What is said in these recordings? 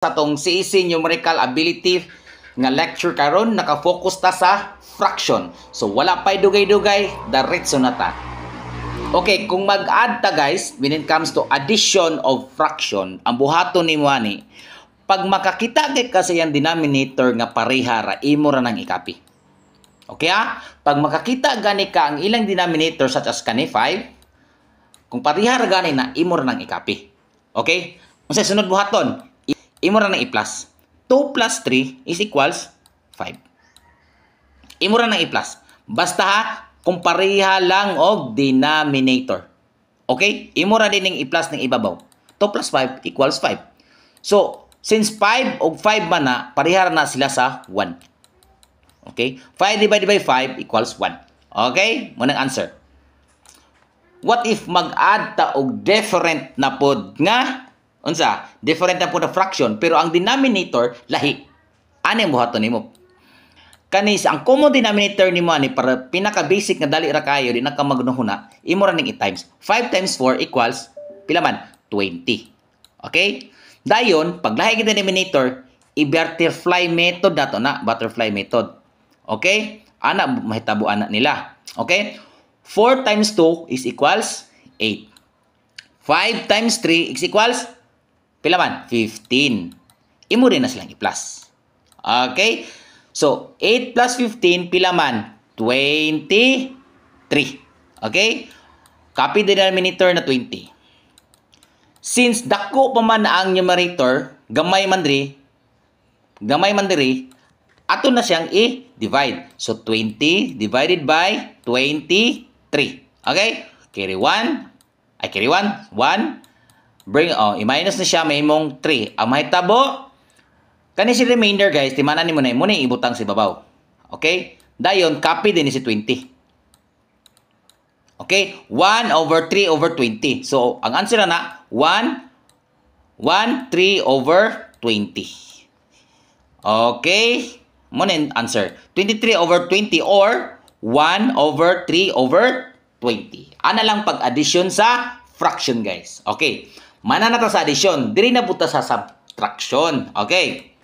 sa tong CEC numerical ability nga lecture karon naka-focus ta sa fraction. So wala pay dugay-dugay, diretso na ta. Okay, kung mag-add ta guys, when it comes to addition of fraction, ang buhaton nimo ani, pag makakita kay kasi yung denominator nga pareha ra, imo ra nang ikapi. Okay ha? Pag makakita gani ka ang ilang denominator such as kani 5, kung pareha ra gani na, imo ra nang ikapi. Okay? Unsay sunod buhaton? Imo ra nang i-plus. 2 plus 3 is equals 5. Imo ra nang i-plus. Basta ha, kung pareha lang og denominator. Okay? Imo ra din ning i-plus ning ibabaw. 2 plus 5 equals 5. So, since 5 og 5 man na, pareha na sila sa 1. Okay? 5 divided by 5 equals 1. Okay? Munang answer. What if mag-add ta og different na pod nga unsa? Different na pod na fraction pero ang denominator lahi. Ani ang buhaton nimo? Kanis ang common denominator nimo ani para pinaka basic nga dali ra kayo di na ka magnuhuna, imo ra ning i-times. 5 times 4 equals pila man? 20. Okay? Dayon, pag lahi kita denominator, i-butterfly method dato na, butterfly method. Okay? Ana mahitabo ana nila. Okay? 4 times 2 is equals 8. 5 times 3 is equals pila man? 15. Imo rin na silang i-plus. Okay? So, 8 plus 15 pila man? 23. Okay? Copy the denominator na 20. Since dako pa man ang numerator, gamay man diri, ato na siyang i-divide. So, 20 divided by 23. Okay? Carry 1. Carry 1. 1. Bring, i-minus na siya, may mong 3. Ang mahitabo, kani si remainder guys, timanan ni mo na, muna ibutang si babaw. Okay? Dayon, copy din si 20. Okay? 1 over 3 over 20. So, ang answer na 1, 3 over 20. Okay? Muna yung answer. 23 over 20 or 1 over 3 over 20. Ana lang pag-addition sa fraction guys. Okay? Mana na ta sa addition. Diri na buta sa subtraction. Okay?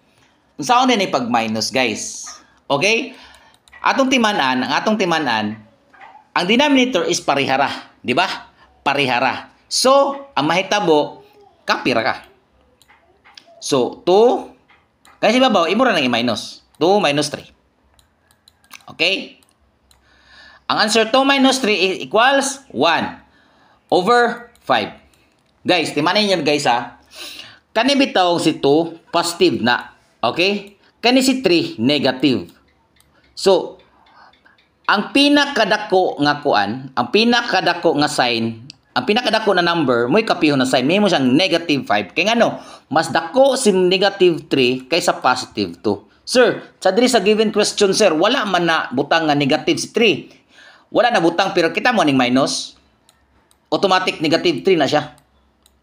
Saan din pag-minus guys? Okay? Ang atong timanan, ang denominator is parihara. Di ba? Parihara. So, ang mahitabo, kapira ka. So, 2, kasi babaw, imo ra nang i-minus. 2 minus 3. Okay? Ang answer 2 minus 3 equals 1 over 5. Guys, timanin nyo guys ha. Kani bitaw si 2, positive na. Okay? Kani si 3, negative. So, ang pinakadako nga kuan, ang pinakadako nga sign, ang pinakadako na number, mo'y kapihon na sign, may mo siyang negative 5. Kaya nga mas dako si negative 3 kaysa positive 2. Sir, sa diri sa given question, sir, wala man na butang nga negative si 3. Wala na butang, pero kita mo ning minus. Automatic negative 3 na siya.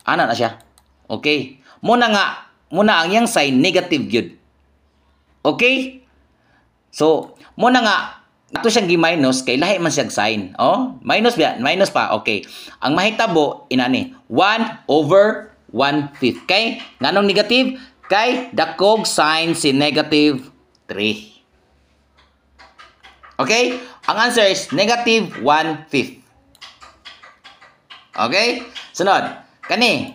Ana na siya. Okay? Muna ang yang sign, negative yun. Okay? So, muna nga, ato siyang gi-minus, kay lahi man siyang sign. Oh, minus pa. Okay. Ang mahitabo, inani, 1 over 1/5. Kay, nganong negative? Kay, dakog sign si negative 3. Okay? Ang answer is negative 1/5. Okay? Sunod. Kani,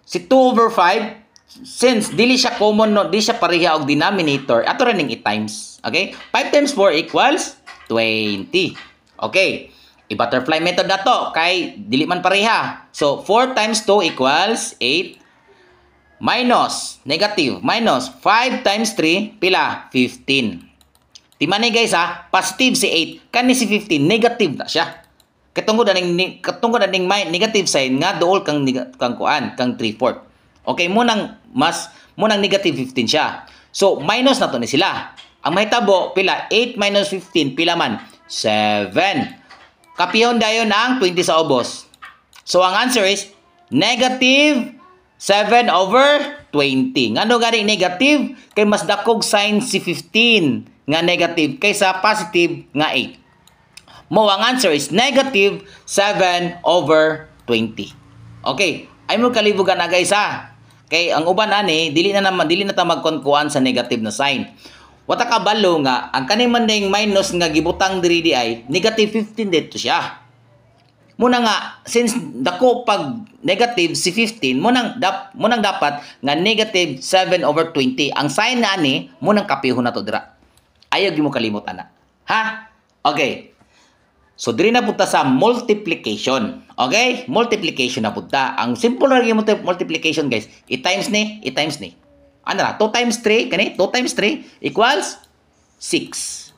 si 2 over 5, since dili siya common, no, di siya pareha og denominator, ato rin ning i-times. Okay? 5 times 4 equals 20. Okay. I-butterfly method na to, kay dili man pareha. So, 4 times 2 equals 8. Minus, negative, minus 5 times 3, pila? 15. Timani guys ha, positive si 8, kani si 15, negative na siya. Katungod aning negative sign nga duol kang kuan, kang 3/4. Okay, munang negative 15 siya. So, minus na to ni sila. Ang mahitabo, pila? 8 minus 15, pila man? 7. Kapihon dayon ang 20 sa ubos. So, ang answer is negative 7 over 20. Ngano gani negative? Kay mas dakog sign si 15 nga negative kaysa positive nga 8. Mo ang answer is negative 7 over 20. Okay, ay mo kalibugan na guys ha. Kay ang uban ani dili na ta magkonkuan sa negative na sign. Wata ka balo nga ang kaning man ding minus nga gibutang diri di ay negative 15 dito siya. Muna nga since dako pag negative si 15 munang dapat nga negative 7/20. Ang sign na ani munang kapihon na to dira. Ayaw gyud mo kalimot ana. Ha? Okay. So diri na punta sa multiplication. Okay? Multiplication na punta. Ang simple na multiplication guys, i-times ni. Ano na? 2 times 3, kani? 2 times 3 equals 6.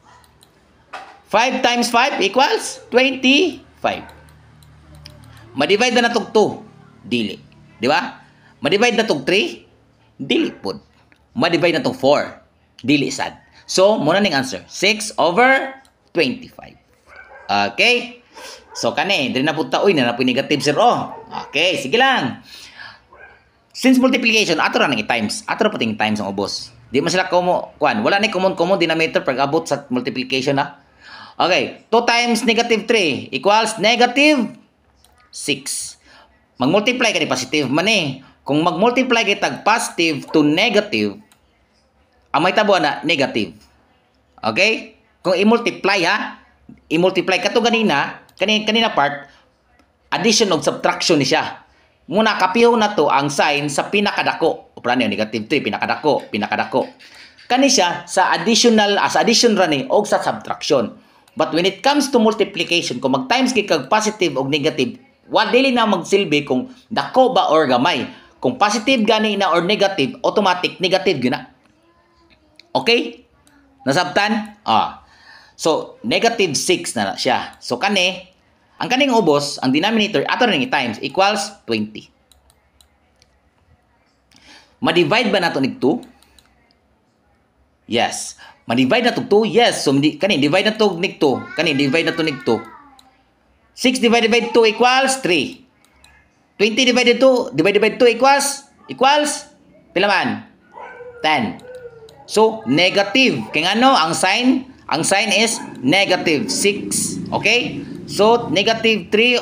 5 times 5 equals 25. Ma-divide na natog 2, dili. Di ba? Ma-divide na tog 3, dili pod. Ma-divide na tog 4, dili sad. So, muna ning answer, 6/25. Okay? So, kani, dili na punta, uy, na po negative 0. Okay, sige lang. Since multiplication, ato ra nang i-times. Ato ra pating times ang ubos. Di man sila wala ni common denominator pag abot sa multiplication ha. Okay, 2 times negative 3 equals negative 6. Mag-multiply ka ni positive man eh. Kung mag-multiply ka tag positive to negative, ang may tabo na negative. Okay? Kung i-multiply ha, i-multiply ka to kanina part, addition o subtraction ni siya. Muna kapiho na to ang sign sa pinakadako. O prano negative 3, pinakadako. Kani siya sa addition ra ni o sa subtraction. But when it comes to multiplication, kung mag-times kag positive o negative, dili na magsilbi kung dako ba or gamay. Kung positive gani na or negative, automatic negative gyud na. Okay? Nasabtan? So, negative 6 na siya. So, ang kaning ubos, ang denominator, ato rin i-times, equals 20. Ma-divide ba nato nig 2? Yes. Ma-divide na to 2? Yes. So, divide na to nig 2. Divide na to nig 2. 6 divided by 2 equals 3. 20 divided by 2 equals pila man? 10. So, negative. Kaya ano, ang sign is negative 6. Okay? So, negative 3/10.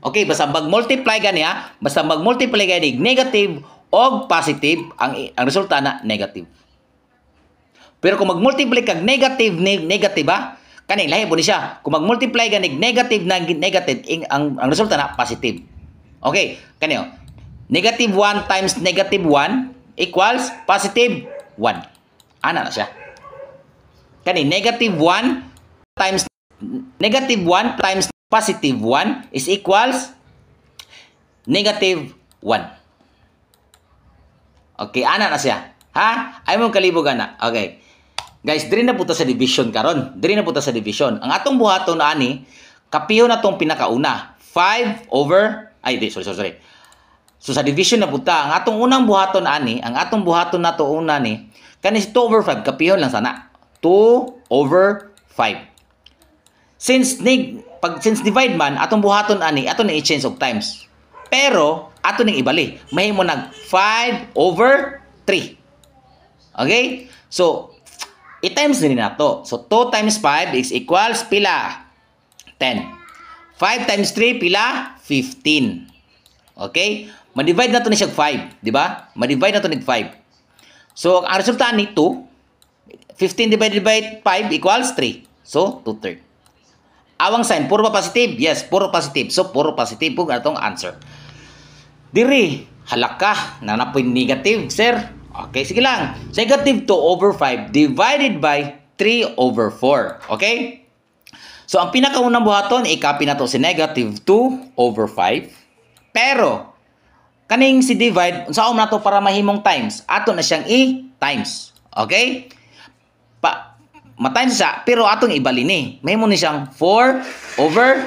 Okay, basta mag-multiply gani ha. Basta mag-multiply gani negative o positive, ang resulta na negative. Pero kung mag-multiply kag negative ha, kani lahi po ni siya. Kung mag-multiply gani negative na negative, ang resulta na positive. Okay, kani negative 1 times negative 1 equals positive 1. Ana na siya. Kani negative 1 times positive 1 is equals negative 1. Okay, ana na siya. Ha? Ay mo kalibugan na. Okay. Guys, diri na puta sa division karon. Ang atong buhaton ani, kapiho na tong pinakauna. 5 over sorry. So sa division na puta, ang atong unang buhaton ani, ang atong buhaton na to una ni, kani 2 over 5 kapiho lang sana. 2 over 5. Since divide man, atong buhaton ani, ato na i-change og times. Pero ato ning ibali. Mahimo nag 5 over 3. Okay? So i-times din nato. So 2 times 5 is equals pila? 10. 5 times 3 pila? 15. Okay? Ma-divide na to ni siya 5, di ba? Ma-divide na to ni 5. So ang resulta ni 2, 15 divided by 5 equals 3. So 2/3. Awang sign, puro ba positive? Yes, puro positive. So puro positive po atong answer. Diri, halaka, nanapoy negative, sir. Okay, sige lang. Negative 2 over 5 divided by 3 over 4. Okay? So, ang pinakaunang buhaton, i-copy na to si negative 2 over 5. Pero, kaning si divide, unsaon na to para mahimong times? Ato na siyang i-times. Okay? Ma-times siya, pero atong ibali ni. Mahimo ni siyang 4 over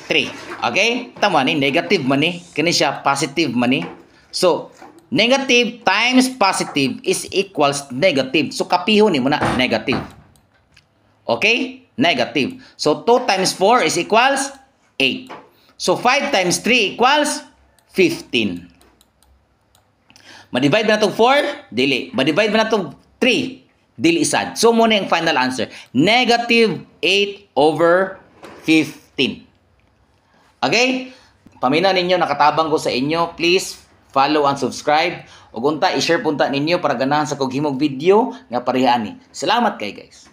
3. Okay? Tama ni, negative man ni. Kani siya, positive man ni. So, negative times positive is equals negative. So, kapiho ni mo na negative. Okay? Negative. So, 2 times 4 is equals 8. So, 5 times 3 equals 15. Ma-divide ba na itong 4? Dili. Ma-divide ba na itong 3? Dili sad. So, muna yung final answer. Negative 8 over 15. Okay? paminaw ninyo, nakatabang ko sa inyo. Please follow and subscribe. Ug unta i-share punta ninyo para ganahan sa kog himog video nga parehani. Salamat kay guys.